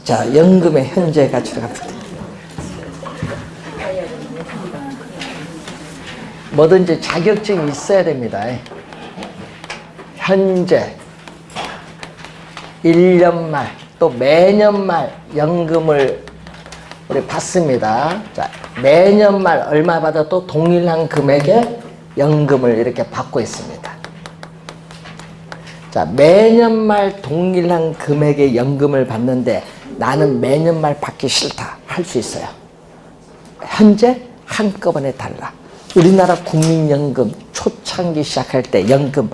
자, 연금의 현재 가치를 갑니다. 뭐든지 자격증이 있어야 됩니다. 현재 1년 말 또 매년 말 연금을 우리 받습니다. 자, 매년 말 얼마 받아도 동일한 금액의 연금을 이렇게 받고 있습니다. 자, 매년 말 동일한 금액의 연금을 받는데 나는 매년 말 받기 싫다 할 수 있어요. 현재 한꺼번에 달라. 우리나라 국민연금 초창기 시작할 때 연금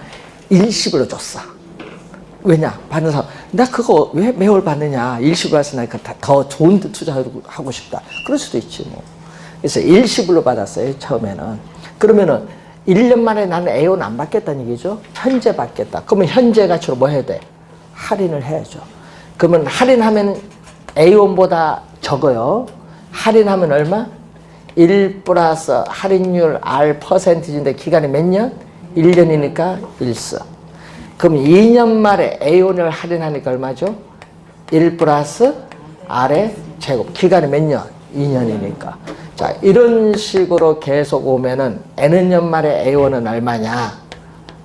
일시불로 줬어. 왜냐? 받는 사람, 나 그거 왜 매월 받느냐? 일시불로 해서 나 더 좋은 데 투자하고 싶다. 그럴 수도 있지 뭐. 그래서 일시불로 받았어요, 처음에는. 그러면은 1년 만에 나는 A원 안 받겠다는 얘기죠? 현재 받겠다. 그러면 현재 가치로 뭐 해야 돼? 할인을 해야죠. 그러면 할인하면 A원보다 적어요. 할인하면 얼마? 1 플러스 할인율 R 퍼센티지인데 기간이 몇 년? 1년이니까 1서. 그럼 2년 말에 A원을 할인하니까 얼마죠? 1 플러스 R의 제곱. 기간이 몇 년? 2년이니까. 자, 이런 식으로 계속 오면은 N년 말에 A원은 얼마냐?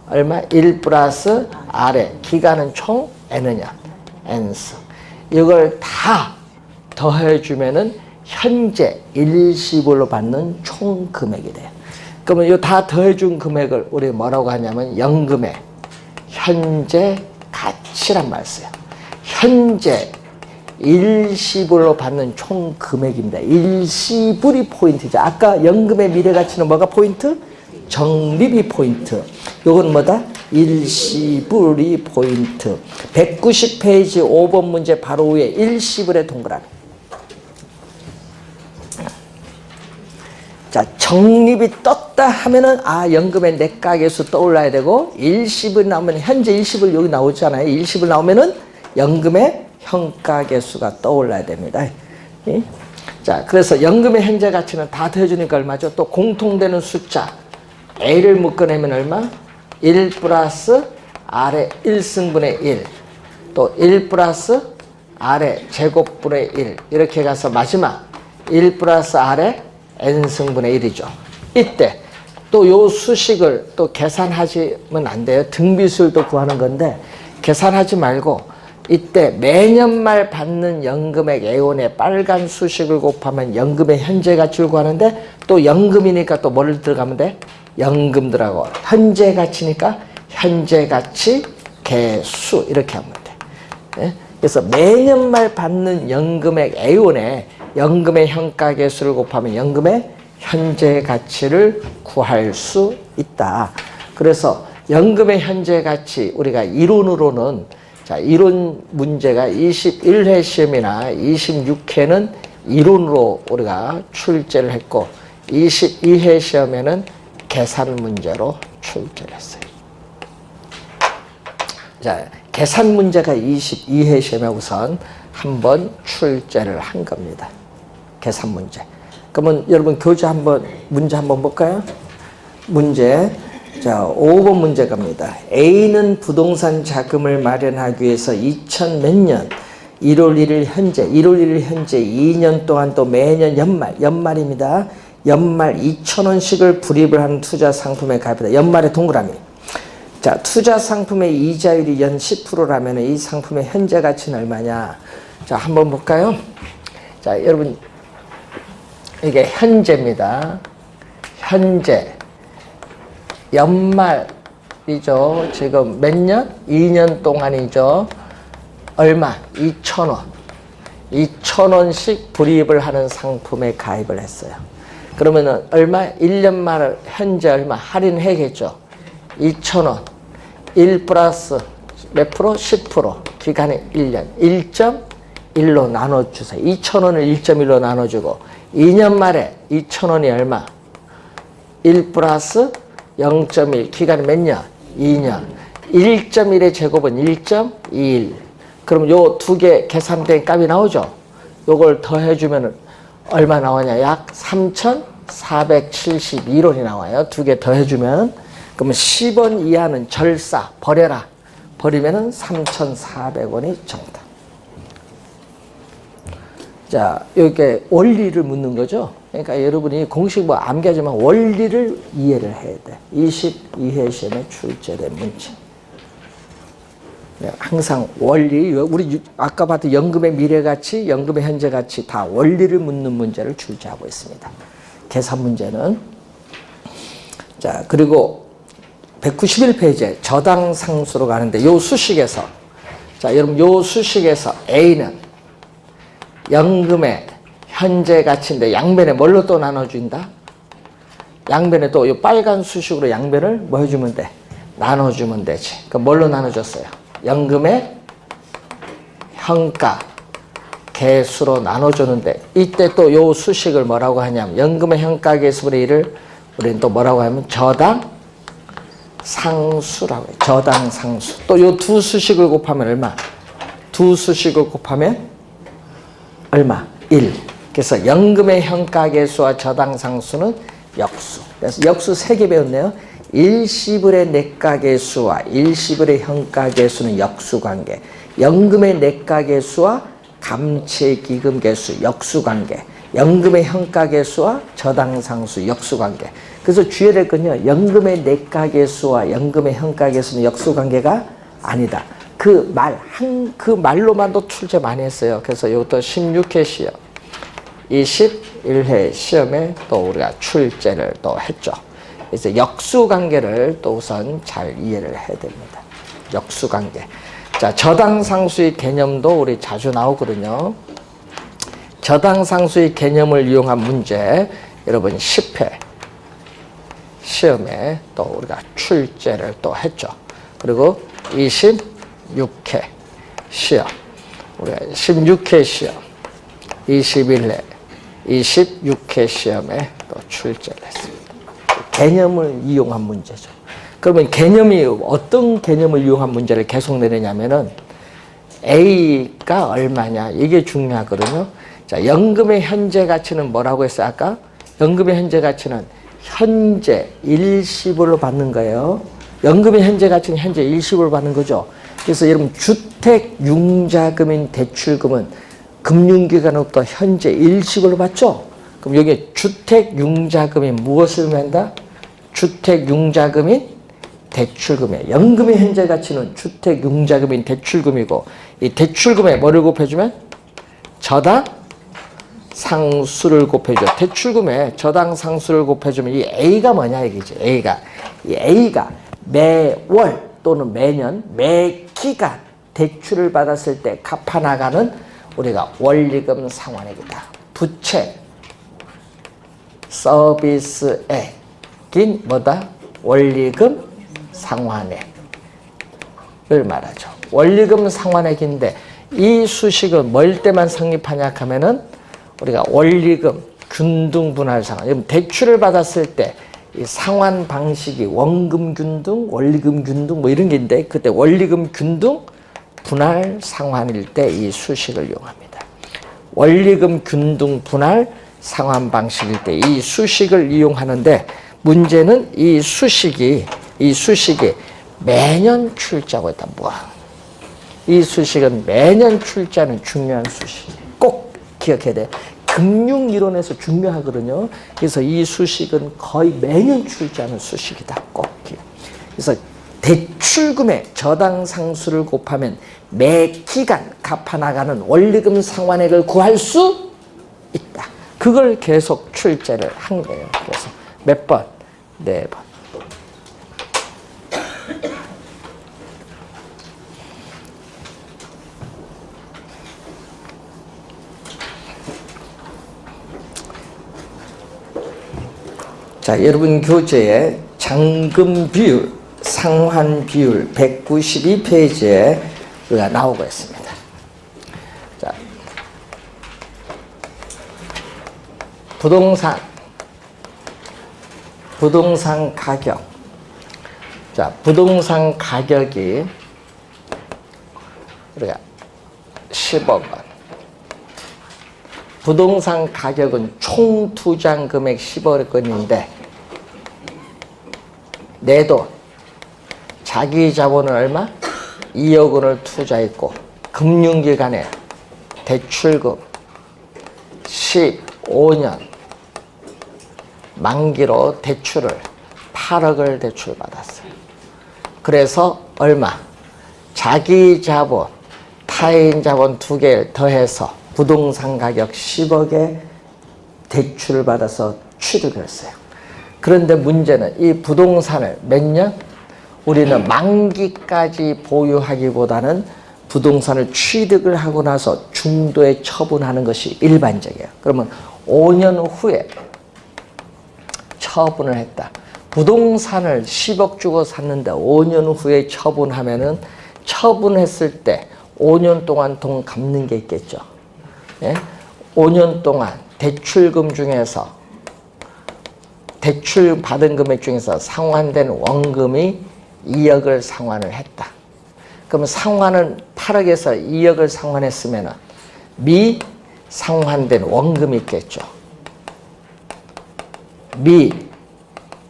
얼마? 1 플러스 R의 기간은 총 N년. N수. 이걸 다 더해주면은 현재 일시불로 받는 총 금액이 돼요. 그러면 이 다 더해준 금액을 우리 뭐라고 하냐면 연금의 현재 가치란 말 써요. 현재 일시불로 받는 총 금액입니다. 일시불이 포인트죠. 아까 연금의 미래 가치는 뭐가 포인트? 적립이 포인트. 요건 뭐다? 일시불이 포인트. 190페이지 5번 문제 바로 위에 일시불의 동그라미. 자, 적립이 떴다 하면은 연금의 내각에서 떠올라야 되고, 일시불 나오면 현재 일시불 여기 나오잖아요. 일시불 나오면은 연금의 현가계수가 떠올라야 됩니다. 자, 그래서 연금의 현재 가치는 다 더해주니까 얼마죠? 또 공통되는 숫자 A를 묶어내면 얼마? 1 플러스 R의 1승분의 1, 또 1 플러스 R의 제곱분의 1, 이렇게 가서 마지막 1 플러스 R의 N승분의 1이죠. 이때 또 요 수식을 또 계산하시면 안 돼요. 등비수율도 구하는 건데 계산하지 말고 이때 매년 말 받는 연금액 A원의 빨간 수식을 곱하면 연금의 현재 가치를 구하는데, 또 연금이니까 또 뭘 들어가면 돼? 연금 들어가고, 현재 가치니까 현재 가치 계수 이렇게 하면 돼. 네? 그래서 매년 말 받는 연금액 A원의 연금의 현가계수를 곱하면 연금의 현재 가치를 구할 수 있다. 그래서 연금의 현재 가치 우리가 이론으로는, 자, 이론 문제가 21회 시험이나 26회는 이론으로 우리가 출제를 했고 22회 시험에는 계산 문제로 출제를 했어요. 자, 계산 문제가 22회 시험에 우선 한번 출제를 한 겁니다. 계산 문제. 그러면 여러분 교재 문제 한번 볼까요? 문제. 자, 5번 문제 갑니다. A는 부동산 자금을 마련하기 위해서 2000 몇 년 1월 1일 현재 2년 동안 또 매년 연말입니다. 연말 2,000원씩을 불입을 하는 투자 상품에 가입하다. 연말의 동그라미. 자, 투자 상품의 이자율이 연 10%라면 이 상품의 현재 가치는 얼마냐? 자, 한번 볼까요? 자, 여러분 이게 현재입니다. 현재 연말이죠. 지금 몇 년? 2년 동안이죠. 얼마? 2,000원. 2,000원씩 불입을 하는 상품에 가입을 했어요. 그러면은 얼마? 1년 말 현재 얼마? 할인해야겠죠. 2,000원. 1 플러스 몇 프로? 10%. 기간이 1년. 1.1로 나눠주세요. 2,000원을 1.1로 나눠주고 2년 말에 2,000원이 얼마? 1 플러스 0.1. 기간이 몇 년? 2년. 1.1의 제곱은 1.21. 그럼 요 두 개 계산된 값이 나오죠? 요걸 더해주면 얼마 나오냐? 약 3,472원이 나와요. 두 개 더해주면. 그러면 10원 이하는 절사, 버려라. 버리면은 3,400원이 정답. 자, 이렇게 원리를 묻는 거죠. 그러니까 여러분이 공식 뭐 암기하지만 원리를 이해를 해야 돼. 22회 시험에 출제된 문제. 항상 원리, 우리 아까 봤던 연금의 미래가치, 연금의 현재가치 다 원리를 묻는 문제를 출제하고 있습니다. 계산 문제는. 자, 그리고 191페이지에 저당상수로 가는데 요 수식에서, 자, 여러분 요 수식에서 A는 연금의 현재가치인데 양변에 뭘로 또 나눠준다? 양변에 또 요 빨간 수식으로 양변을 뭐 해주면 돼? 나눠주면 되지. 그럼 뭘로 나눠줬어요? 연금의 현가 개수로 나눠주는데 이때 또 요 수식을 뭐라고 하냐면 연금의 현가 개수분의 1을 우리는 또 뭐라고 하면 저당 상수라고 해요. 저당 상수. 또 요 두 수식을 곱하면 얼마? 두 수식을 곱하면 얼마? 1. 그래서 연금의 현가 개수와 저당 상수는 역수. 그래서 역수 3개 배웠네요. 일시불의 내가계수와 일시불의 현가계수는 역수관계, 연금의 내가계수와 감채기금계수 역수관계, 연금의 현가계수와 저당상수 역수관계. 그래서 주의해야 될 건요, 연금의 내가계수와 연금의 현가계수는 역수관계가 아니다. 그 말로만도 출제 많이 했어요. 그래서 이것도 16회 시험, 21회 시험에 또 우리가 출제를 또 했죠. 그래서 역수관계를 또 우선 잘 이해를 해야 됩니다. 역수관계. 자, 저당상수의 개념도 우리 자주 나오거든요. 저당상수의 개념을 이용한 문제, 여러분 10회 시험에 또 우리가 출제를 또 했죠. 그리고 26회 시험, 우리가 16회 시험, 21회, 26회 시험에 또 출제를 했습니다. 개념을 이용한 문제죠. 그러면 개념이 어떤 개념을 이용한 문제를 계속 내느냐면은 A가 얼마냐 이게 중요하거든요. 자, 연금의 현재 가치는 뭐라고 했어요? 아까 연금의 현재 가치는 현재 일시불로 받는 거예요. 연금의 현재 가치는 현재 일시불로 받는 거죠. 그래서 여러분 주택 융자금인 대출금은 금융기관으로부터 현재 일시불로 받죠. 그럼 여기 주택 융자금이 무엇을 의미한다? 주택 융자금인 대출금이에요. 연금의 현재 가치는 주택 융자금인 대출금이고 이 대출금에 뭐를 곱해주면? 저당 상수를 곱해줘. 대출금에 저당 상수를 곱해주면 이 A가 뭐냐 얘기지. 이 A가 매월 또는 매년 매기간 대출을 받았을 때 갚아나가는 우리가 원리금 상환액이다. 부채 서비스액인 뭐다? 원리금 상환액을 말하죠. 원리금 상환액인데 이 수식은 뭘 때만 성립하냐 하면은 우리가 원리금 균등 분할 상환. 대출을 받았을 때 이 상환 방식이 원금 균등, 원리금 균등 뭐 이런 게 있는데 그때 원리금 균등 분할 상환일 때 이 수식을 이용합니다. 원리금 균등 분할 상환 방식일 때 이 수식을 이용하는데 문제는 이 수식이 매년 출제하고 있다. 이 수식은 매년 출제하는 중요한 수식. 꼭 기억해야 돼. 금융이론에서 중요하거든요. 그래서 이 수식은 거의 매년 출제하는 수식이다. 꼭 기억. 그래서 대출금의 저당 상수를 곱하면 매 기간 갚아나가는 원리금 상환액을 구할 수 있다. 그걸 계속 출제를 한 거예요. 그래서 몇 번? 4번. 자, 여러분 교재에 잔금 비율, 상환 비율 192페이지에 우리가 나오고 있습니다. 자, 부동산 가격. 자, 부동산 가격이 우리가 10억 원. 부동산 가격은 총 투자 금액 10억 원인데 내 돈, 자기 자본은 얼마? 2억 원을 투자했고 금융기관에 대출금 15년 만기로 대출을 8억을 대출받았어요. 그래서 얼마? 자기 자본, 타인 자본 2개를 더해서 부동산 가격 10억에 대출을 받아서 취득을 했어요. 그런데 문제는 이 부동산을 몇 년? 우리는 만기까지 보유하기보다는 부동산을 취득을 하고 나서 중도에 처분하는 것이 일반적이에요. 그러면 5년 후에 처분을 했다. 부동산을 10억 주고 샀는데 5년 후에 처분하면은 처분했을 때 5년 동안 돈 갚는 게 있겠죠. 예? 5년 동안 대출금 중에서 대출 받은 금액 중에서 상환된 원금이 2억을 상환을 했다. 그러면 상환은 8억에서 2억을 상환했으면 미 상환된 원금이 있겠죠. 미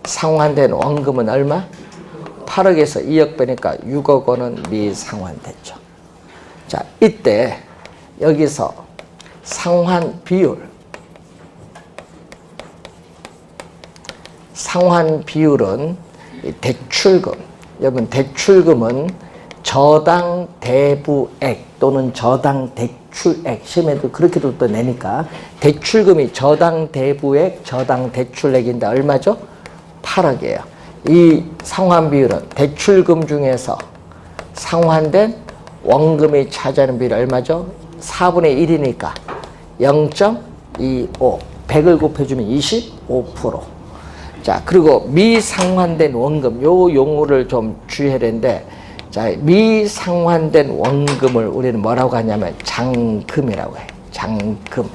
상환된 원금은 얼마? 8억에서 2억 빼니까 6억 원은 미 상환됐죠. 자, 이때 여기서 상환 비율, 상환 비율은 대출금, 여러분 대출금은 저당 대부액 또는 저당 대출액, 시험에도 그렇게도 또 내니까 대출금이 저당 대부액, 저당 대출액인데 얼마죠? 8억이에요. 이 상환 비율은 대출금 중에서 상환된 원금이 차지하는 비율이 얼마죠? 4분의 1이니까 0.25, 100을 곱해주면 25%. 자, 그리고 미상환된 원금, 요 용어를 좀 주의해야 되는데, 자, 미상환된 원금을 우리는 뭐라고 하냐면 잔금이라고 해요. 잔금.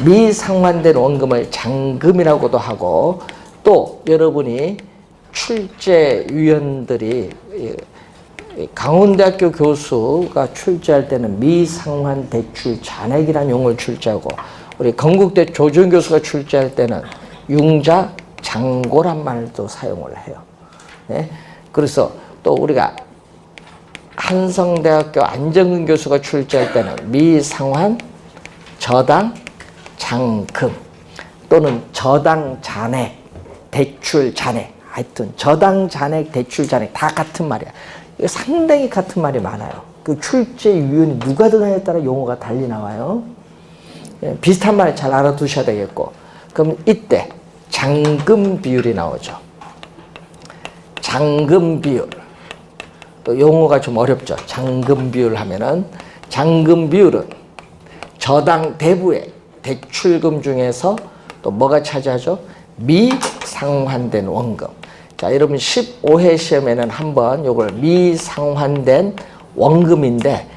미상환된 원금을 잔금이라고도 하고, 또 여러분이 출제위원들이 강원대학교 교수가 출제할 때는 미상환 대출 잔액이라는 용어를 출제하고, 우리 건국대 조준 교수가 출제할 때는 융자 잔고란 말도 사용을 해요. 네? 그래서 또 우리가 한성대학교 안정근 교수가 출제할 때는 미상환 저당 잔금 또는 저당 잔액, 대출 잔액, 하여튼 저당 잔액, 대출 잔액 다 같은 말이야. 이거 상당히 같은 말이 많아요. 그 출제위원이 누가 들어가냐에 따라 용어가 달리 나와요. 예, 비슷한 말 잘 알아두셔야 되겠고, 그럼 이때 잔금 비율이 나오죠. 잔금 비율. 또 용어가 좀 어렵죠. 잔금 비율 하면은, 잔금 비율은 저당 대부의 대출금 중에서 또 뭐가 차지하죠? 미상환된 원금. 자, 여러분 15회 시험에는 한번 요걸 미상환된 원금인데,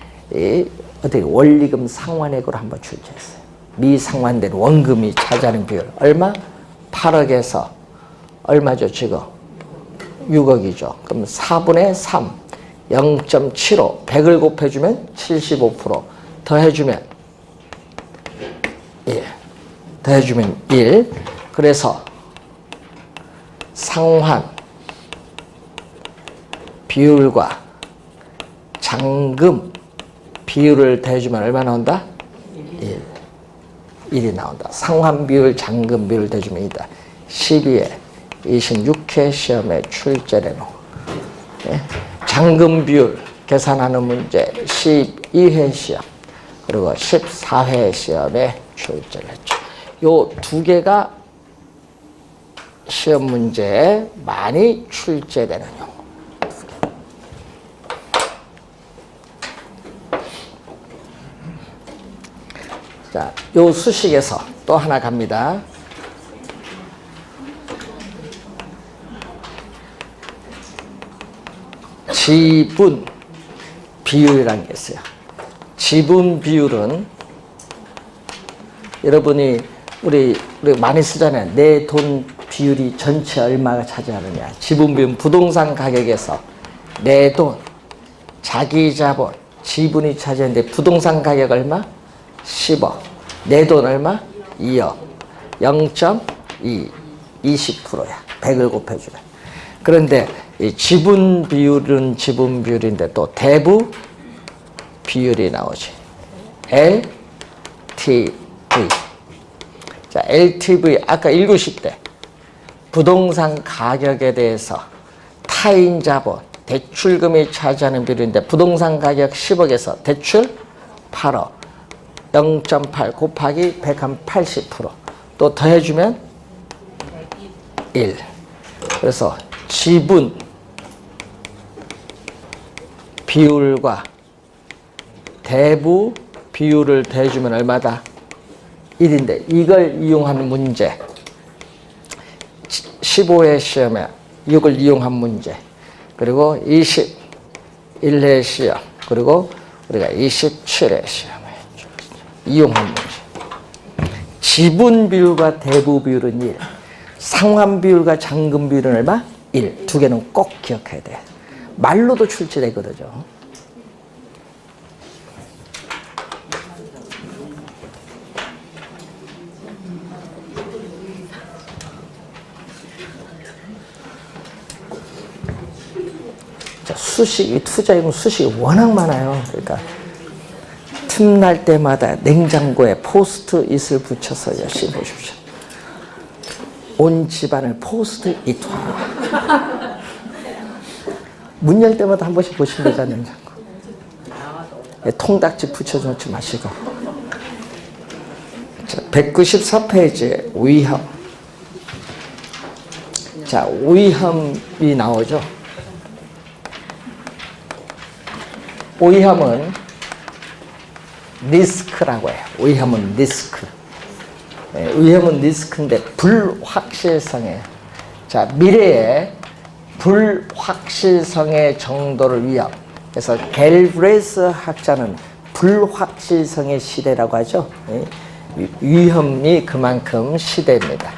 어떻게 원리금 상환액으로 한번 출제했어요. 미상환된 원금이 차지하는 비율. 얼마? 8억에서 얼마죠, 지금? 6억이죠. 그럼 4분의 3, 0.75, 100을 곱해주면 75%, 더해주면, 예, 더해주면 1. 그래서 상환 비율과 잔금 비율을 더해주면 얼마 나온다? 1. 1이 나온다. 상환 비율, 잔금 비율을 더해주면 2다. 12회, 26회 시험에 출제되는 네? 잔금 비율 계산하는 문제 12회 시험 그리고 14회 시험에 출제를 했죠. 요 두 개가 시험 문제에 많이 출제되는 용어. 자, 요 수식에서 또 하나 갑니다. 지분 비율이라는 게 있어요. 지분 비율은 여러분이 우리 많이 쓰잖아요. 내 돈 비율이 전체 얼마가 차지하느냐. 지분 비율은 부동산 가격에서 내 돈, 자기 자본, 지분이 차지하는데 부동산 가격 얼마? 10억. 내 돈 얼마? 2억. 0.2, 20%야. 100을 곱해주면. 그런데 이 지분 비율은 지분 비율인데 또 대부 비율이 나오지. LTV. LTV 아까 읽으실 때 부동산 가격에 대해서 타인 자본, 대출금이 차지하는 비율인데 부동산 가격 10억에서 대출 8억, 0.8 곱하기 180%. 또 더해주면 1. 그래서 지분 비율과 대부 비율을 더해주면 얼마다? 1인데 이걸 이용하는 문제 15회 시험에 이걸 이용한 문제 그리고 21회 시험 그리고 우리가 27회 시험에 이용한 문제 지분 비율과 대부 비율은 1 상환 비율과 잔금 비율은 얼마? 1 두 개는 꼭 기억해야 돼 말로도 출제되거든요. 수식이 투자이고 수식이 워낙 많아요. 그러니까 틈날 때마다 냉장고에 포스트잇을 붙여서 열심히 보십시오. 온 집안을 포스트잇화. 문 열 때마다 한 번씩 보시면 되잖아요. 냉장고. 통닥지 붙여놓지 마시고. 자, 194페이지 위험. 자, 위험이 나오죠. 위험은 리스크라고 해요. 위험은 리스크. 위험은 리스크인데 불확실성이에요. 자, 미래의 불확실성의 정도를 위험. 그래서 갤브레스 학자는 불확실성의 시대라고 하죠. 위험이 그만큼 시대입니다.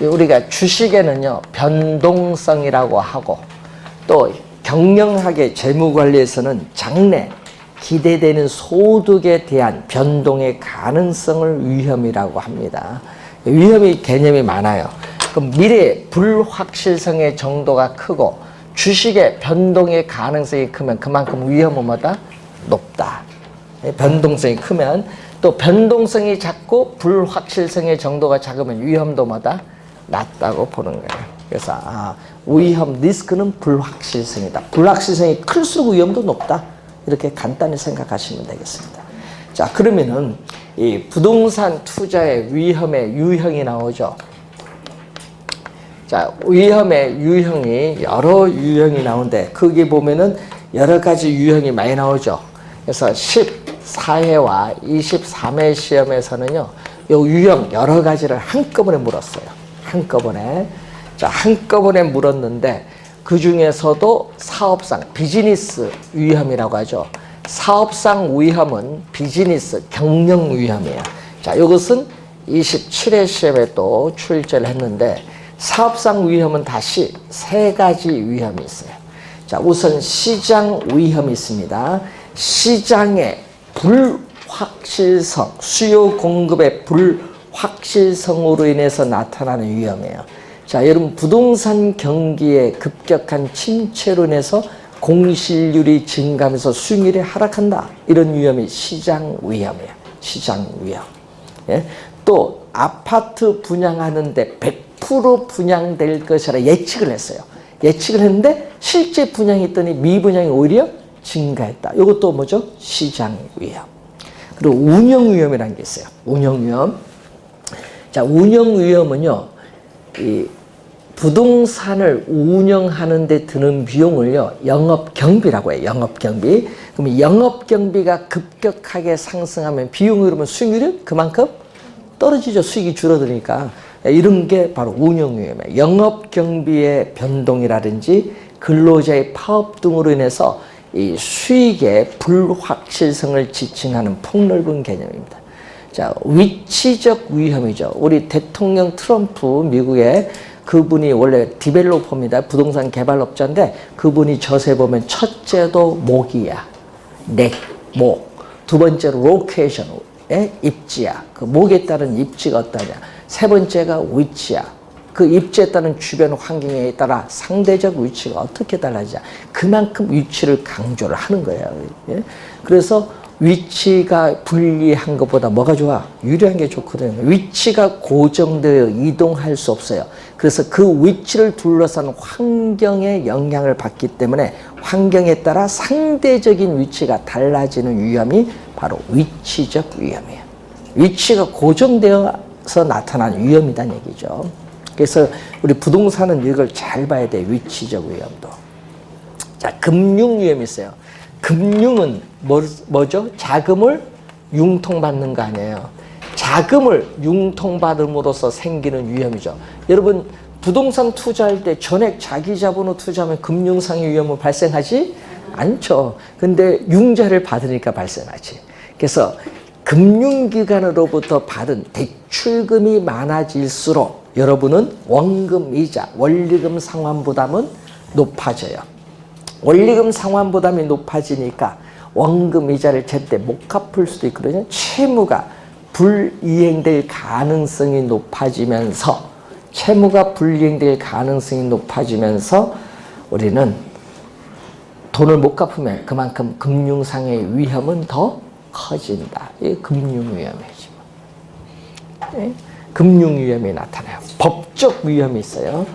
우리가 주식에는요, 변동성이라고 하고 또 경영학의 재무관리에서는 장래, 기대되는 소득에 대한 변동의 가능성을 위험이라고 합니다. 위험의 개념이 많아요. 그럼 미래의 불확실성의 정도가 크고 주식의 변동의 가능성이 크면 그만큼 위험은 뭐다? 높다. 변동성이 크면 또 변동성이 작고 불확실성의 정도가 작으면 위험도 뭐다? 낮다고 보는 거예요. 그래서 위험, 리스크는 불확실성이다. 불확실성이 클수록 위험도 높다. 이렇게 간단히 생각하시면 되겠습니다. 자, 그러면은 이 부동산 투자의 위험의 유형이 나오죠. 자, 위험의 유형이 여러 유형이 나오는데 거기 보면은 여러 가지 유형이 많이 나오죠. 그래서 14회와 23회 시험에서는요, 이 유형 여러 가지를 한꺼번에 물었어요. 한꺼번에. 자, 한꺼번에 물었는데 그 중에서도 사업상, 비즈니스 위험이라고 하죠. 사업상 위험은 비즈니스, 경영 위험이에요. 자, 이것은 27회 시험에 또 출제를 했는데 사업상 위험은 다시 세 가지 위험이 있어요. 자, 우선 시장 위험이 있습니다. 시장의 불확실성, 수요 공급의 불확실성으로 인해서 나타나는 위험이에요. 자, 여러분 부동산 경기의 급격한 침체로 인해서 공실률이 증가하면서 수익률이 하락한다. 이런 위험이 시장 위험이에요. 시장 위험. 예? 또 아파트 분양하는데 100% 분양될 것이라 예측을 했어요. 예측을 했는데 실제 분양했더니 미분양이 오히려 증가했다. 이것도 뭐죠? 시장 위험. 그리고 운영 위험이라는 게 있어요. 운영 위험. 자, 운영 위험은요, 이 부동산을 운영하는 데 드는 비용을요, 영업경비라고 해요. 영업경비. 그럼 영업경비가 급격하게 상승하면 비용이 오르면 수익률이 그만큼 떨어지죠. 수익이 줄어드니까. 이런 게 바로 운영위험이에요. 영업경비의 변동이라든지 근로자의 파업 등으로 인해서 이 수익의 불확실성을 지칭하는 폭넓은 개념입니다. 자, 위치적 위험이죠. 우리 대통령 트럼프, 미국의 그분이 원래 디벨로퍼입니다. 부동산 개발업자인데 그분이 저세 보면 첫째도 목이야. 넥, 목. 두 번째로 로케이션의 입지야. 그 목에 따른 입지가 어떠냐. 세 번째가 위치야. 그 입지에 따른 주변 환경에 따라 상대적 위치가 어떻게 달라지냐. 그만큼 위치를 강조를 하는 거예요. 예? 그래서 위치가 불리한 것보다 뭐가 좋아? 유리한 게 좋거든요. 위치가 고정되어 이동할 수 없어요. 그래서 그 위치를 둘러싼 환경의 영향을 받기 때문에 환경에 따라 상대적인 위치가 달라지는 위험이 바로 위치적 위험이에요. 위치가 고정되어서 나타난 위험이란 얘기죠. 그래서 우리 부동산은 이걸 잘 봐야 돼. 위치적 위험도. 자, 금융 위험이 있어요. 금융은 뭐죠? 자금을 융통받는 거 아니에요. 자금을 융통받음으로써 생기는 위험이죠. 여러분, 부동산 투자할 때 전액 자기 자본으로 투자하면 금융상의 위험은 발생하지 않죠. 근데 융자를 받으니까 발생하지. 그래서 금융기관으로부터 받은 대출금이 많아질수록 여러분은 원금이자 원리금 상환부담은 높아져요. 원리금 상환부담이 높아지니까 원금 이자를 제때 못 갚을 수도 있거든요. 채무가 불이행될 가능성이 높아지면서 우리는 돈을 못 갚으면 그만큼 금융상의 위험은 더 커진다. 이게 금융위험이죠. 네? 금융위험이 나타나요. 법적 위험이 있어요.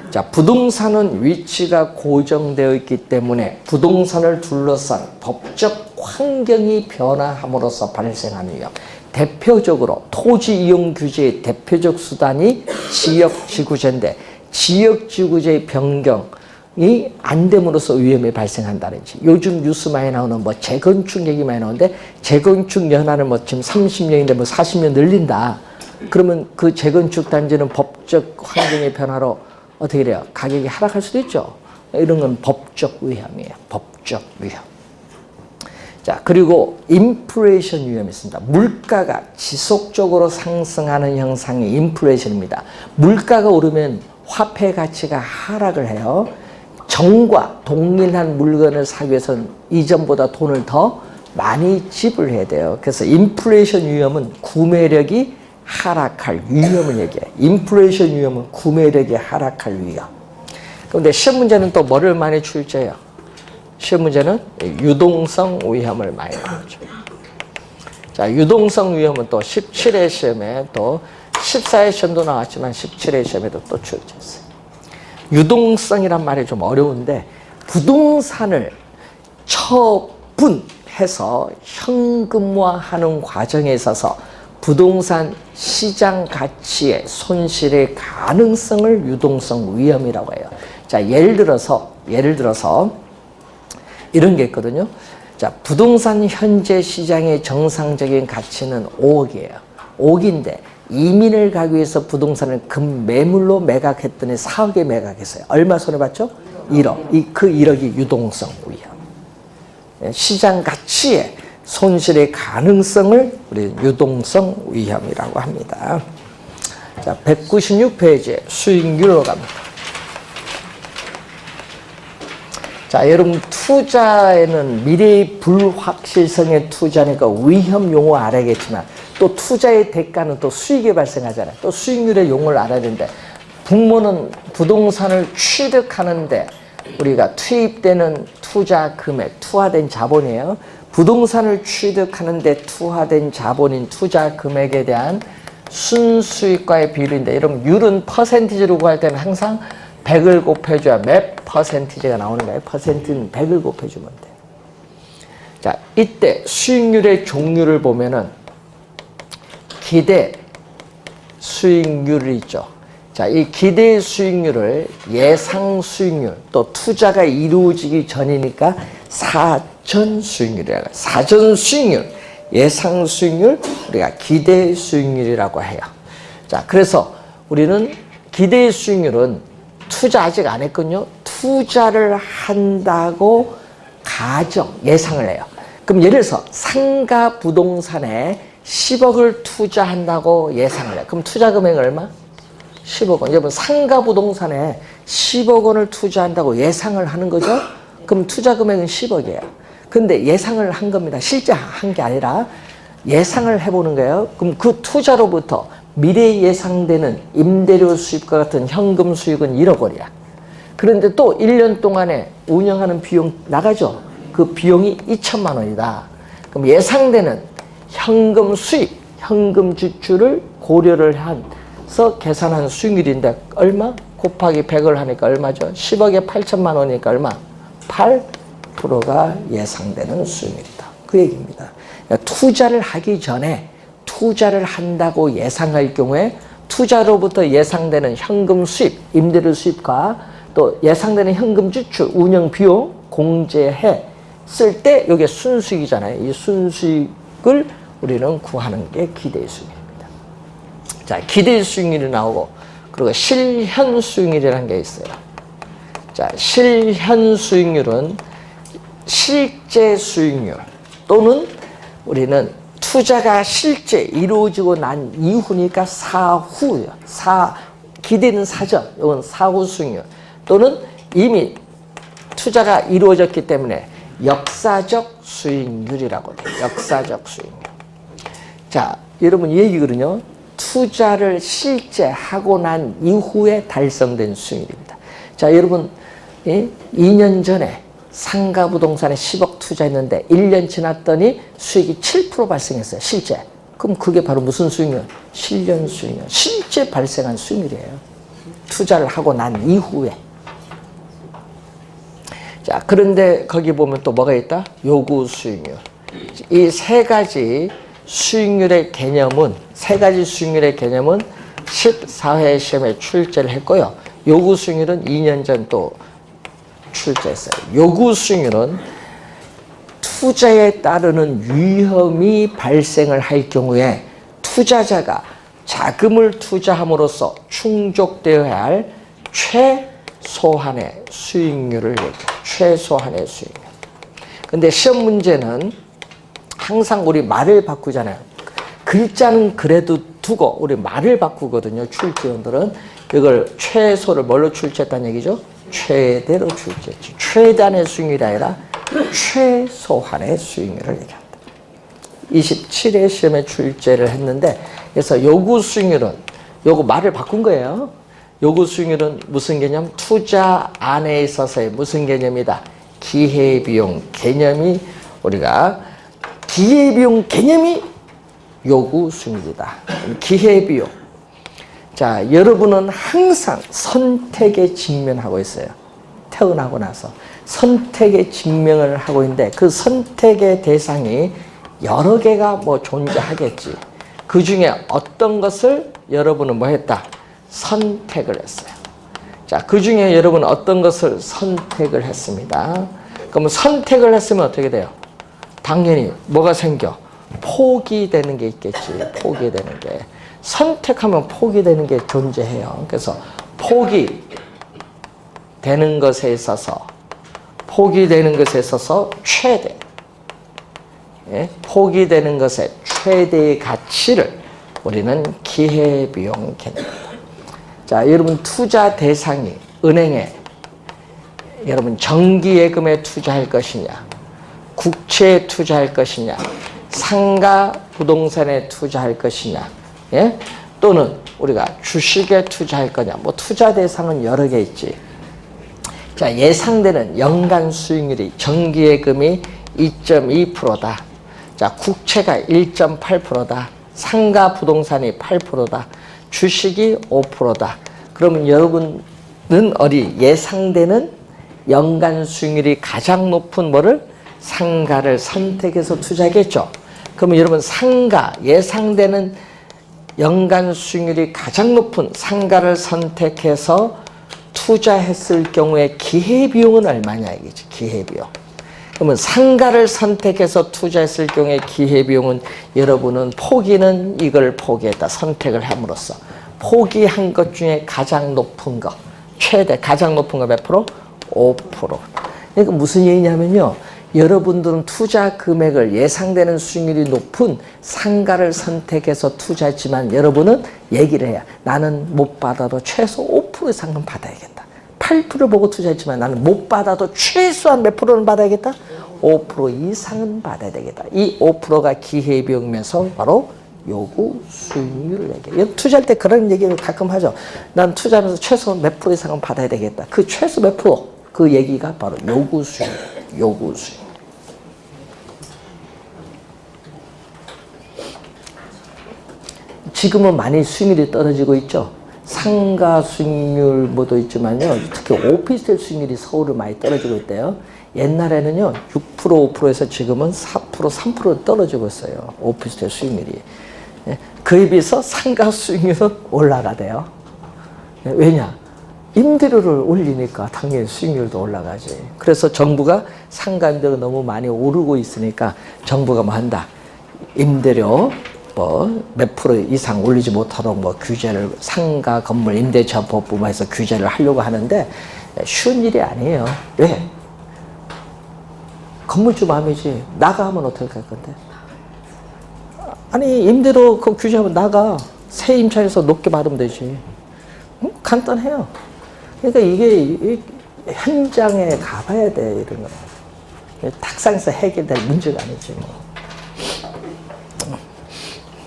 자, 부동산은 위치가 고정되어 있기 때문에 부동산을 둘러싼 법적 환경이 변화함으로써 발생하는 위험. 대표적으로 토지 이용 규제의 대표적 수단이 지역지구제인데 지역지구제의 변경이 안 됨으로써 위험이 발생한다든지 요즘 뉴스 많이 나오는 뭐 재건축 얘기 많이 나오는데 재건축 연한을 뭐 지금 30년인데 뭐 40년 늘린다. 그러면 그 재건축 단지는 법적 환경의 변화로 어떻게 돼요? 가격이 하락할 수도 있죠. 이런 건 법적 위험이에요. 법적 위험. 자, 그리고 인플레이션 위험이 있습니다. 물가가 지속적으로 상승하는 형상이 인플레이션입니다. 물가가 오르면 화폐 가치가 하락을 해요. 정과 동일한 물건을 사기 위해서는 이전보다 돈을 더 많이 지불해야 돼요. 그래서 인플레이션 위험은 구매력이 하락할 위험을 얘기해요. 인플레이션 위험은 구매력이 하락할 위험. 그런데 시험 문제는 또 뭐를 많이 출제해요? 시험 문제는 유동성 위험을 많이 나오죠. 자, 유동성 위험은 또 17회 시험에 또 14회 시험도 나왔지만 17회 시험에도 또 출제했어요. 유동성이란 말이 좀 어려운데 부동산을 처분해서 현금화하는 과정에 있어서 부동산 시장 가치의 손실의 가능성을 유동성 위험이라고 해요. 자, 예를 들어서 이런 게 있거든요. 자, 부동산 현재 시장의 정상적인 가치는 5억이에요. 5억인데 이민을 가기 위해서 부동산을 금매물로 매각했더니 4억에 매각했어요. 얼마 손해봤죠? 1억. 그 1억이 유동성 위험. 시장 가치의 손실의 가능성을 우리 유동성 위험이라고 합니다. 자, 196페이지에 수익률로 갑니다. 자, 여러분 투자에는 미래의 불확실성의 투자니까 위험 용어 알아야겠지만 또 투자의 대가는 또 수익이 발생하잖아요. 또 수익률의 용어를 알아야 되는데 부모는 부동산을 취득하는데 우리가 투입되는 투자 금액, 투하된 자본이에요. 부동산을 취득하는데 투하된 자본인 투자 금액에 대한 순수익과의 비율인데 여러분 율은 퍼센티지로 구할 때는 항상 100을 곱해줘야 몇 퍼센티지가 나오는 거예요. 퍼센트는 100을 곱해주면 돼요. 자, 이때 수익률의 종류를 보면은 기대 수익률이 있죠. 자, 이 기대 수익률을 예상 수익률 또 투자가 이루어지기 전이니까 사전 수익률이라고 해요. 사전 수익률, 예상 수익률, 우리가 기대 수익률이라고 해요. 자, 그래서 우리는 기대 수익률은 투자 아직 안 했거든요. 투자를 한다고 예상을 해요. 그럼 예를 들어서 상가 부동산에 10억을 투자한다고 예상을 해요. 그럼 투자 금액은 얼마? 10억 원. 여러분 상가 부동산에 10억 원을 투자한다고 예상을 하는 거죠. 그럼 투자 금액은 10억이에요. 근데 예상을 한 겁니다. 실제 한 게 아니라 예상을 해보는 거예요. 그럼 그 투자로부터 미래에 예상되는 임대료 수입과 같은 현금 수익은 1억 원이야. 그런데 또 1년 동안에 운영하는 비용 나가죠. 그 비용이 2천만 원이다. 그럼 예상되는 현금 수입, 현금 지출을 고려를 해서 계산한 수익률인데 얼마? 곱하기 100을 하니까 얼마죠? 10억에 8천만 원이니까 얼마? 8%가 예상되는 수익률이다. 그 얘기입니다. 그러니까 투자를 하기 전에 투자를 한다고 예상할 경우에 투자로부터 예상되는 현금 수입, 임대료 수입과 또 예상되는 현금 지출, 운영 비용 공제해 쓸 때 이게 순수익이잖아요. 이 순수익을 우리는 구하는 게 기대 수익률입니다. 자, 기대 수익률이 나오고 그리고 실현 수익률이라는 게 있어요. 자, 실현 수익률은 실제 수익률 또는 우리는 투자가 실제 이루어지고 난 이후니까 사후요. 기대는 사전, 이건 사후 수익률 또는 이미 투자가 이루어졌기 때문에 역사적 수익률이라고 돼요. 역사적 수익률. 자, 여러분 이 얘기거든요. 투자를 실제 하고 난 이후에 달성된 수익률입니다. 자, 여러분 2년 전에 상가 부동산에 10억 투자했는데 1년 지났더니 수익이 7% 발생했어요. 실제. 그럼 그게 바로 무슨 수익률? 실현 수익률. 실제 발생한 수익률이에요. 투자를 하고 난 이후에. 자, 그런데 거기 보면 또 뭐가 있다? 요구 수익률. 이 세 가지 수익률의 개념은 14회 시험에 출제를 했고요. 요구 수익률은 2년 전 또 출제했어요. 요구 수익률은 투자에 따르는 위험이 발생을 할 경우에 투자자가 자금을 투자함으로써 충족되어야 할 최소한의 수익률을 얘기해요. 최소한의 수익률. 근데 시험 문제는 항상 우리 말을 바꾸잖아요. 글자는 그래도 두고 우리 말을 바꾸거든요. 출제원들은 이걸 최소를 뭘로 출제했다는 얘기죠? 최대로 출제했지. 최단의 수익률이 아니라 최소한의 수익률을 얘기합니다. 27회 시험에 출제를 했는데 그래서 요구 수익률은 요거 말을 바꾼 거예요. 요구 수익률은 무슨 개념? 투자 안에 있어서의 무슨 개념이다? 기회비용 개념이 우리가 기회비용 개념이 요구 수익률이다. 기회비용. 자, 여러분은 항상 선택에 직면하고 있어요. 태어나고 나서 선택에 직면을 하고 있는데 그 선택의 대상이 여러 개가 뭐 존재하겠지. 그 중에 어떤 것을 여러분은 뭐 했다? 선택을 했어요. 자, 그 중에 여러분은 어떤 것을 선택을 했습니다. 그러면 선택을 했으면 어떻게 돼요? 당연히 뭐가 생겨? 포기되는 게 있겠지. 포기되는 게. 선택하면 포기되는 게 존재해요. 그래서 포기되는 것에 있어서 최대. 예? 포기되는 것의 최대의 가치를 우리는 기회비용 개념입니다. 자, 여러분 투자 대상이 은행에 여러분 정기예금에 투자할 것이냐, 국채에 투자할 것이냐, 상가 부동산에 투자할 것이냐, 예? 또는 우리가 주식에 투자할 거냐, 뭐 투자 대상은 여러 개 있지. 자, 예상되는 연간 수익률이 정기예금이 2.2%다. 자, 국채가 1.8%다. 상가 부동산이 8%다. 주식이 5%다. 그러면 여러분은 어디 예상되는 연간 수익률이 가장 높은 뭐를? 상가를 선택해서 투자하겠죠. 그러면 여러분 상가, 예상되는 연간 수익률이 가장 높은 상가를 선택해서 투자했을 경우에 기회비용은 얼마냐 이거지. 기회비용. 그러면 상가를 선택해서 투자했을 경우에 기회비용은 여러분은 포기는 이걸 포기했다. 선택을 함으로써. 포기한 것 중에 가장 높은 거. 최대 가장 높은 거 몇 프로? 5%. 그러니까 무슨 얘기냐면요. 여러분들은 투자 금액을 예상되는 수익률이 높은 상가를 선택해서 투자했지만 여러분은 얘기를 해야 나는 못 받아도 최소 5% 이상은 받아야겠다. 8% 보고 투자했지만 나는 못 받아도 최소한 몇 프로는 받아야겠다? 5% 이상은 받아야 되겠다. 이 5%가 기회비용이면서 바로 요구 수익률을 얘기해요. 투자할 때 그런 얘기를 가끔 하죠. 난 투자하면서 최소 몇 프로 이상은 받아야 되겠다. 그 최소 몇 프로? 그 얘기가 바로 요구 수익. 요구 수익. 지금은 많이 수익률이 떨어지고 있죠. 상가 수익률 뭐도 있지만요. 특히 오피스텔 수익률이 서울은 많이 떨어지고 있대요. 옛날에는요 6% 5%에서 지금은 4% 3% 떨어지고 있어요. 오피스텔 수익률이. 그에 비해서 상가 수익률은 올라가대요. 왜냐? 임대료를 올리니까 당연히 수익률도 올라가지. 그래서 정부가 상가 임대료가 너무 많이 오르고 있으니까 정부가 뭐 한다. 임대료 뭐 몇 프로 이상 올리지 못하도록 뭐 규제를 상가 건물 임대차 법부에서 규제를 하려고 하는데 쉬운 일이 아니에요. 왜? 건물주 마음이지. 나가 하면 어떻게 할 건데? 아니 임대료 그 규제하면 나가. 새 임차에서 높게 받으면 되지. 간단해요. 그러니까 이게 현장에 가봐야 돼, 이런 거. 탁상에서 해결될 문제가 아니지, 뭐.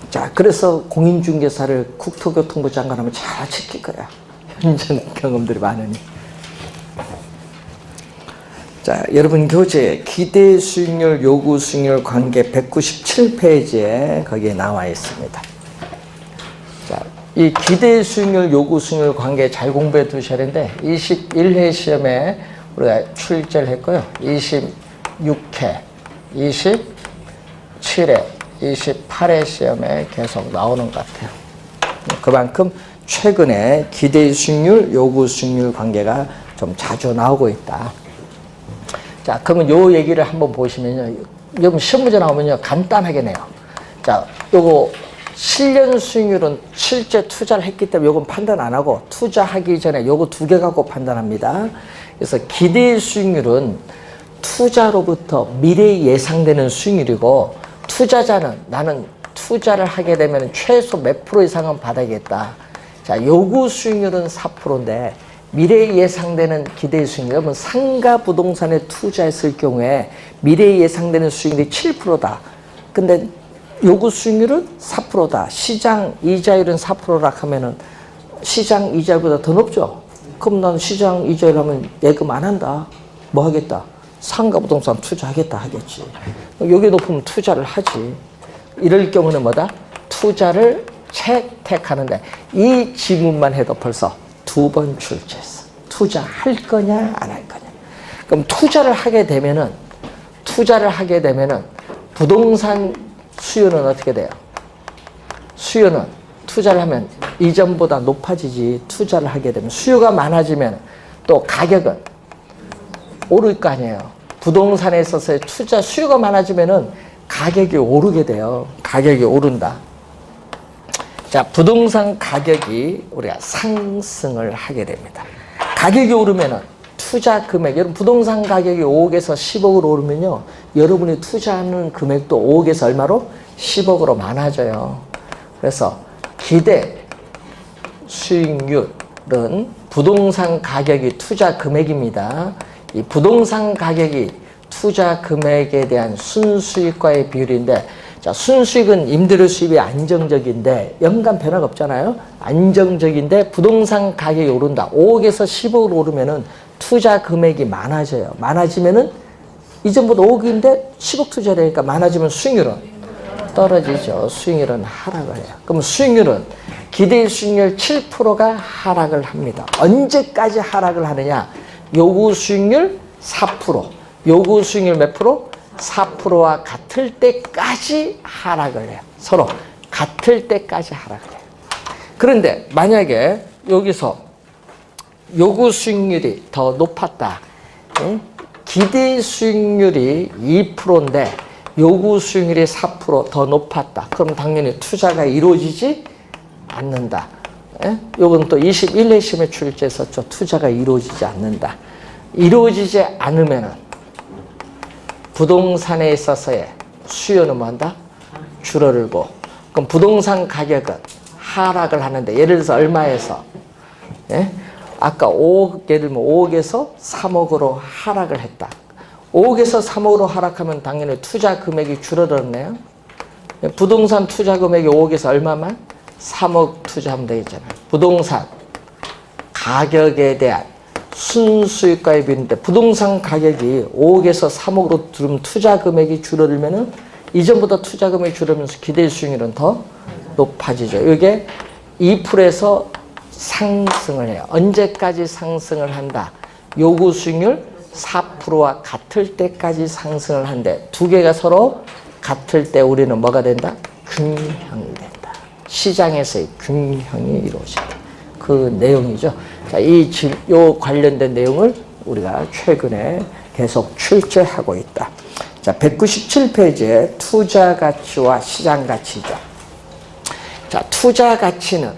자, 그래서 공인중개사를 국토교통부 장관하면 잘 지킬 거야. 현장 경험들이 많으니. 자, 여러분 교재 기대 수익률, 요구 수익률 관계 197페이지에 거기에 나와 있습니다. 자, 이 기대 수익률, 요구 수익률 관계 잘 공부해 두셔야 되는데 21회 시험에 우리가 출제를 했고요. 26회, 27회, 28회 시험에 계속 나오는 것 같아요. 그만큼 최근에 기대 수익률, 요구 수익률 관계가 좀 자주 나오고 있다. 자, 그러면 요 얘기를 한번 보시면요. 여러분 시험 문제 나오면요. 간단하게 내요. 자, 요거 실현 수익률은 실제 투자를 했기 때문에 요건 판단 안 하고 투자하기 전에 요거 두 개 갖고 판단합니다. 그래서 기대 수익률은 투자로부터 미래에 예상되는 수익률이고 투자자는 나는 투자를 하게 되면 최소 몇 프로 이상은 받아야겠다. 자, 요구 수익률은 4%인데 미래에 예상되는 기대 수익률, 여러분 상가 부동산에 투자했을 경우에 미래에 예상되는 수익률이 7%다. 근데 요구 수익률은 4%다. 시장 이자율은 4%라 하면은 시장 이자율보다 더 높죠. 그럼 난 시장 이자율 하면 예금 안 한다. 뭐 하겠다? 상가 부동산 투자하겠다 하겠지. 여기 높으면 투자를 하지. 이럴 경우는 뭐다? 투자를 채택하는데 이 지문만 해도 벌써 2번 출제했어. 투자할 거냐 안 할 거냐. 그럼 투자를 하게 되면은 부동산 수요는 어떻게 돼요? 수요는 투자를 하면 이전보다 높아지지. 투자를 하게 되면 수요가 많아지면 또 가격은 오를 거 아니에요. 부동산에 있어서의 투자 수요가 많아지면은 가격이 오르게 돼요. 가격이 오른다. 자, 부동산 가격이 우리가 상승을 하게 됩니다. 가격이 오르면은 투자 금액, 여러분 부동산 가격이 5억에서 10억으로 오르면요. 여러분이 투자하는 금액도 5억에서 얼마로? 10억으로 많아져요. 그래서 기대 수익률은 부동산 가격이 투자 금액입니다. 이 부동산 가격이 투자 금액에 대한 순수익과의 비율인데, 자, 순수익은 임대료 수입이 안정적인데 연간 변화가 없잖아요. 안정적인데 부동산 가격이 오른다. 5억에서 10억으로 오르면은 투자 금액이 많아져요. 많아지면은 이전보다 5억인데 10억 투자되니까 많아지면 수익률은 떨어지죠. 수익률은 하락을 해요. 그럼 수익률은 기대 수익률 7%가 하락을 합니다. 언제까지 하락을 하느냐? 요구 수익률 4%. 요구 수익률 몇 프로? 4%와 같을 때까지 하락을 해요. 서로 같을 때까지 하락을 해요. 그런데 만약에 여기서 요구 수익률이 더 높았다. 기대 수익률이 2%인데 요구 수익률이 4% 더 높았다. 그럼 당연히 투자가 이루어지지 않는다. 요건 또 21회 시험에 출제했었죠. 투자가 이루어지지 않는다. 이루어지지 않으면은 부동산에 있어서의 수요는 뭐한다? 줄어들고. 그럼 부동산 가격은 하락을 하는데, 예를 들어서 얼마에서? 아까 5억, 예를 들면 5억에서 3억으로 하락을 했다. 5억에서 3억으로 하락하면 당연히 투자 금액이 줄어들었네요. 부동산 투자 금액이 5억에서 얼마만? 3억 투자하면 되겠잖아요. 부동산 가격에 대한 순수익과의 비율인데 부동산 가격이 5억에서 3억으로 들으면 투자 금액이 줄어들면은 이전보다 투자 금액이 줄어들면서 기대 수익률은 더 높아지죠. 이게 2%에서 상승을 해요. 언제까지 상승을 한다? 요구 수익률 4%와 같을 때까지 상승을 한대. 두 개가 서로 같을 때 우리는 뭐가 된다? 균형이 된다. 시장에서의 균형이 이루어진다. 그 내용이죠. 자, 요 관련된 내용을 우리가 최근에 계속 출제하고 있다. 자, 197페이지에 투자 가치와 시장 가치죠. 자, 투자 가치는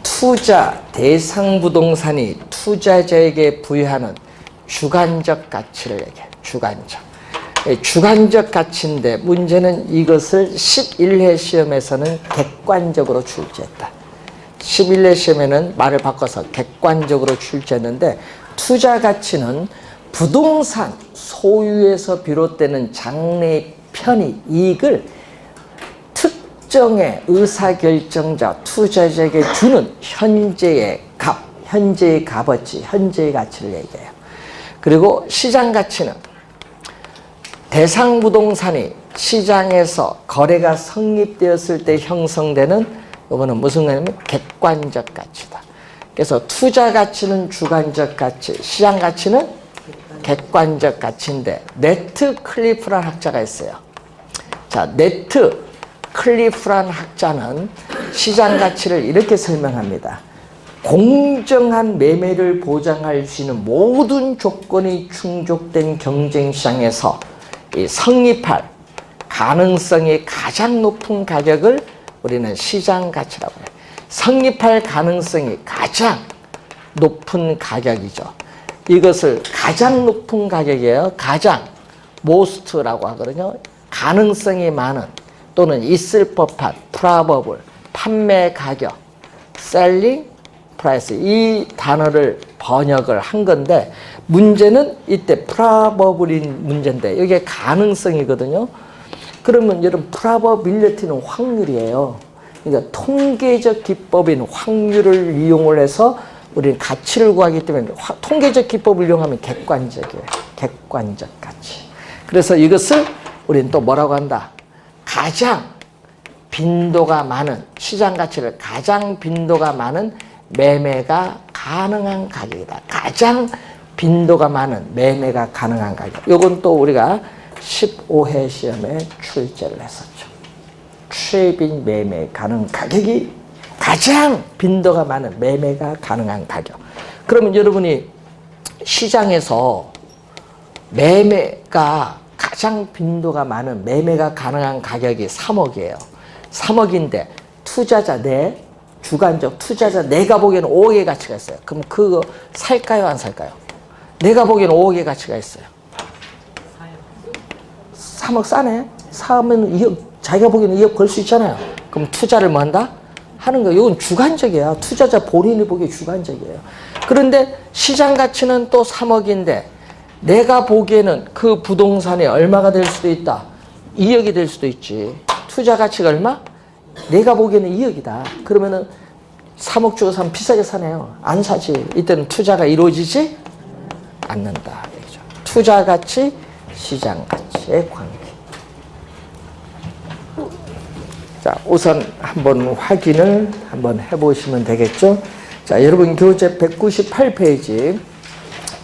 투자 대상 부동산이 투자자에게 부여하는 주관적 가치를 얘기해요. 주관적 가치인데 문제는 이것을 11회 시험에서는 객관적으로 출제했다. 11회 시험에는 말을 바꿔서 객관적으로 출제했는데 투자 가치는 부동산 소유에서 비롯되는 장래 편의 이익을 특정의 의사결정자 투자자에게 주는 현재의 값, 현재의 값어치, 현재의 가치를 얘기해요. 그리고 시장 가치는 대상 부동산이 시장에서 거래가 성립되었을 때 형성되는 이거는 무슨 말이냐면 객관적 가치다. 그래서 투자 가치는 주관적 가치, 시장 가치는 객관적 가치인데 네트 클리프라는 학자가 있어요. 자, 네트 클리프라는 학자는 시장 가치를 이렇게 설명합니다. 공정한 매매를 보장할 수 있는 모든 조건이 충족된 경쟁 시장에서 성립할 가능성이 가장 높은 가격을 우리는 시장 가치라고 해요. 성립할 가능성이 가장 높은 가격이죠. 이것을 가장 높은 가격이에요. 가장 most라고 하거든요. 가능성이 많은 또는 있을 법한 probable 판매 가격 selling price 이 단어를 번역을 한 건데 문제는 이때 probable인 문제인데 여기에 가능성이거든요. 그러면 여러분 probability는 확률이에요. 그러니까 통계적 기법인 확률을 이용을 해서 우리는 가치를 구하기 때문에 통계적 기법을 이용하면 객관적이에요. 객관적 가치. 그래서 이것을 우리는 또 뭐라고 한다? 가장 빈도가 많은 시장 가치를 가장 빈도가 많은 매매가 가능한 가격이다. 가장 빈도가 많은 매매가 가능한 가격. 이건 또 우리가 15회 시험에 출제를 했었죠. 트레이딩 매매 가능 가격이 가장 빈도가 많은 매매가 가능한 가격. 그러면 여러분이 시장에서 매매가 가장 빈도가 많은 매매가 가능한 가격이 3억이에요. 3억인데 투자자 주관적 투자자 내가 보기에는 5억의 가치가 있어요. 그럼 그거 살까요, 안 살까요? 내가 보기에는 5억의 가치가 있어요. 3억 싸네. 사면 2억, 자기가 보기에는 2억 벌 수 있잖아요. 그럼 투자를 뭐 한다? 하는 거예요. 이건 주관적이야. 투자자 본인이 보기에 주관적이에요. 그런데 시장 가치는 또 3억인데 내가 보기에는 그 부동산이 얼마가 될 수도 있다. 2억이 될 수도 있지. 투자 가치가 얼마? 내가 보기에는 2억이다. 그러면은 3억 주고 사면 비싸게 사네요. 안 사지. 이때는 투자가 이루어지지 않는다. 얘기죠. 투자 가치, 시장 가치의 관계. 자, 우선 한번 확인을 한번 해보시면 되겠죠. 자, 여러분 교재 198페이지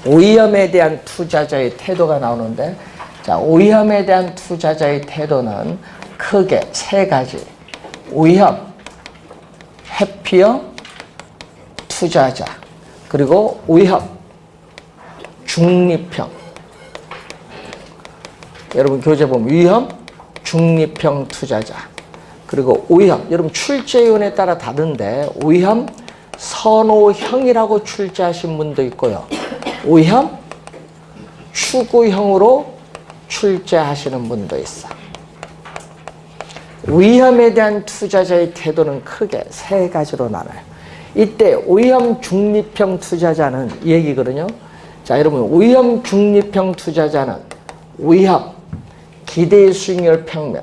오위험에 대한 투자자의 태도가 나오는데, 자, 오위험에 대한 투자자의 태도는 크게 세 가지. 오위험, 회피형 투자자, 그리고 오위험, 중립형. 여러분 교재 보면 위험, 중립형 투자자, 그리고 오위험. 여러분 출제위원에 따라 다른데 오위험, 선호형이라고 출제하신 분도 있고요. 오위험, 추구형으로 출제하시는 분도 있어. 위험에 대한 투자자의 태도는 크게 세 가지로 나눠요. 이때 오위험 중립형 투자자는 이 얘기거든요. 자, 여러분 오위험 중립형 투자자는 오위험 기대 수익률 평면.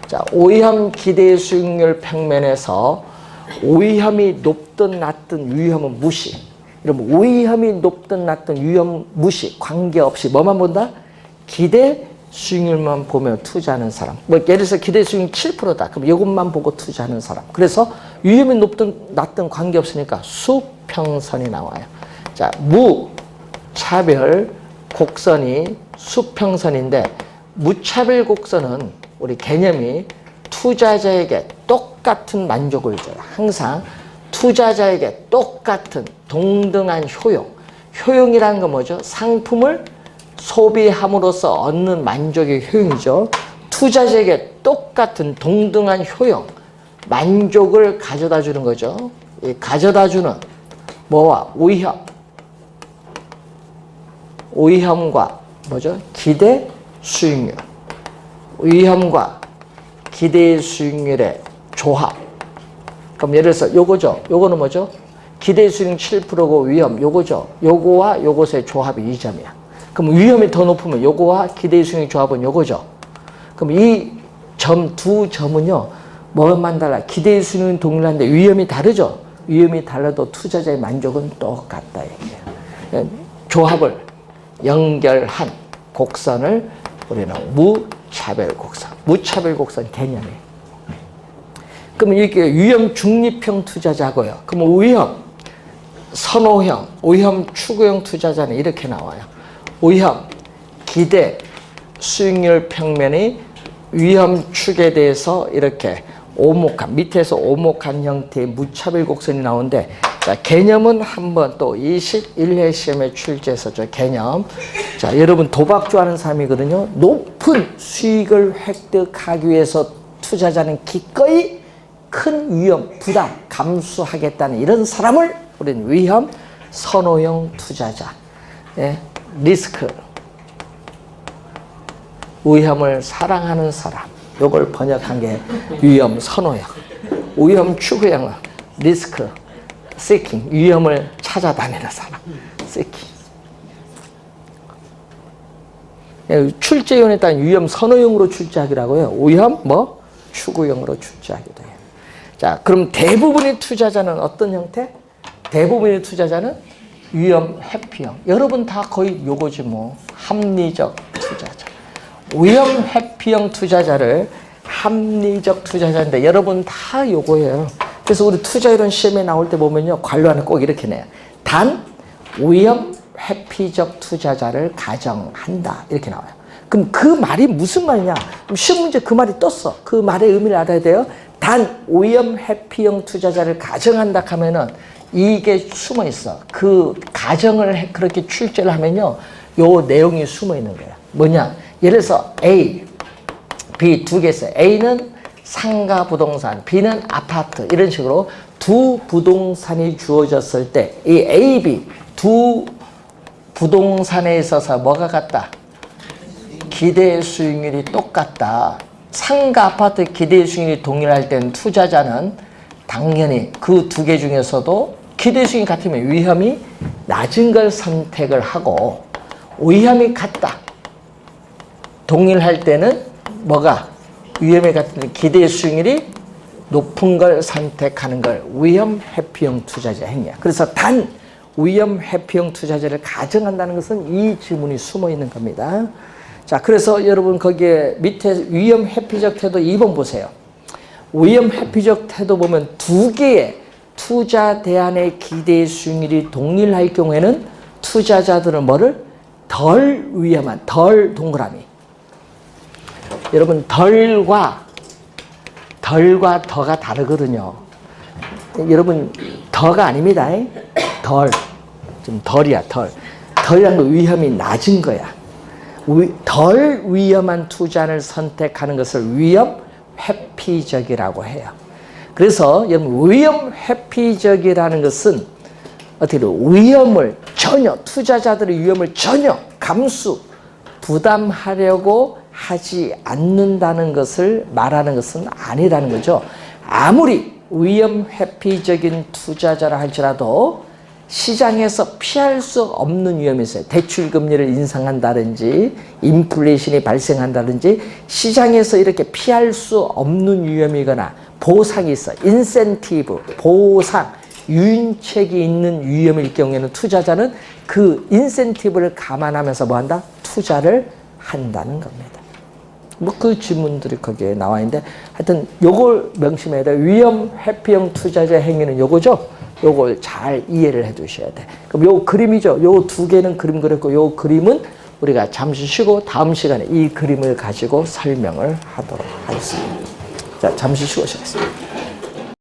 자, 오위험 기대 수익률 평면에서 오위험이 높든 낮든 위험은 무시. 여러분 오위험이 높든 낮든 위험 무시. 관계없이 뭐만 본다? 기대 수익률만 보며 투자하는 사람. 뭐 예를 들어서 기대 수익률 7%다. 그럼 이것만 보고 투자하는 사람. 그래서 위험이 높든 낮든 관계없으니까 수평선이 나와요. 자, 무차별 곡선이 수평선인데 무차별 곡선은 우리 개념이 투자자에게 똑같은 만족을 줘요. 항상 투자자에게 똑같은 동등한 효용. 효용이라는 건 뭐죠? 상품을 소비함으로써 얻는 만족의 효용이죠. 투자자에게 똑같은 동등한 효용, 만족을 가져다 주는 거죠. 이 가져다 주는 뭐와 위험과 뭐죠? 기대 수익률. 위험과 기대 수익률의 조합. 그럼 예를 들어서 요거죠. 요거는 뭐죠? 기대 수익률 7%고 위험 요거죠. 요거와 요것의 조합이 2점이야. 그럼 위험이 더 높으면 요거와 기대 수익률 조합은 요거죠. 그럼 이 두 점은요. 뭐만 달라? 기대 수익률은 동일한데 위험이 다르죠. 위험이 달라도 투자자의 만족은 똑같다 얘기예요. 조합을 연결한 곡선을 우리는 무차별 곡선. 무차별 곡선 개념이에요. 그러면 이게 위험 중립형 투자자고요. 그러면 위험 선호형, 위험 추구형 투자자는 이렇게 나와요. 위험 기대 수익률 평면이 위험 축에 대해서 이렇게 오목한 밑에서 오목한 형태의 무차별 곡선이 나오는데 자, 개념은 한번 또 21회 시험에 출제했었죠. 개념. 자, 여러분 도박 좋아하는 사람이거든요. 높은 수익을 획득하기 위해서 투자자는 기꺼이 큰 위험, 부담 감수하겠다는 이런 사람을 우리는 위험 선호형 투자자. 예, 리스크. 위험을 사랑하는 사람. 요걸 번역한 게 위험 선호형. 위험 추구형은 리스크. seeking, 위험을 찾아다니는 사람. seeking. 출제위원회에 따른 위험 선호형으로 출제하기라고요. 위험 추구형으로 출제하기도 해요. 자, 그럼 대부분의 투자자는 어떤 형태? 대부분의 투자자는 위험 회피형. 여러분 다 거의 요거지 뭐. 합리적 투자자. 위험 회피형 투자자를 합리적 투자자인데 여러분 다 요거예요. 그래서 우리 투자이론 시험에 나올 때 보면요. 관료안에 꼭 이렇게 내요. 단 위험 회피적 투자자를 가정한다. 이렇게 나와요. 그럼 그 말이 무슨 말이냐? 그럼 시험 문제 그 말이 떴어. 그 말의 의미를 알아야 돼요. 단 위험 회피형 투자자를 가정한다 하면은 이게 숨어 있어. 그 가정을 그렇게 출제를 하면요. 요 내용이 숨어 있는 거야. 뭐냐? 예를 들어서 A, B 두 개 있어요. A는 상가 부동산, B는 아파트 이런 식으로 두 부동산이 주어졌을 때 이 A, B 두 부동산에 있어서 뭐가 같다? 기대 수익률이 똑같다. 상가 아파트 기대 수익률이 동일할 때는 투자자는 당연히 그 두 개 중에서도 기대 수익이 같으면 위험이 낮은 걸 선택을 하고 위험이 같다. 동일할 때는 뭐가 위험이 같은 기대 수익률이 높은 걸 선택하는 걸 위험 회피형 투자자 행위야. 그래서 단 위험 회피형 투자자를 가정한다는 것은 이 지문이 숨어 있는 겁니다. 자, 그래서 여러분 거기에 밑에 위험 회피적 태도 2번 보세요. 위험 회피적 태도 보면 두 개의 투자 대안의 기대 수익률이 동일할 경우에는 투자자들은 뭐를? 덜 위험한, 덜 동그라미. 여러분 덜과 더가 다르거든요. 여러분 더가 아닙니다. 덜. 좀 덜이야, 덜. 덜이란 건 위험이 낮은 거야. 덜 위험한 투자를 선택하는 것을 위험 회피적이라고 해요. 그래서 여러분 위험 회피적이라는 것은 어떻게 위험을 전혀 투자자들의 위험을 전혀 감수 부담하려고 하지 않는다는 것을 말하는 것은 아니라는 거죠. 아무리 위험 회피적인 투자자라 할지라도 시장에서 피할 수 없는 위험이 있어요. 대출 금리를 인상한다든지 인플레이션이 발생한다든지 시장에서 이렇게 피할 수 없는 위험이거나 보상이 있어. 인센티브, 보상, 유인책이 있는 위험일 경우에는 투자자는 그 인센티브를 감안하면서 뭐한다? 투자를 한다는 겁니다. 뭐 그 지문들이 거기에 나와 있는데 하여튼 요걸 명심해야 돼. 위험 회피형 투자자 행위는 요거죠. 요걸 잘 이해를 해 두셔야 돼. 그럼 요 그림이죠. 요 두 개는 그림 그렸고 요 그림은 우리가 잠시 쉬고 다음 시간에 이 그림을 가지고 설명을 하도록 하겠습니다. 자, 잠시 쉬고 시작하겠습니다.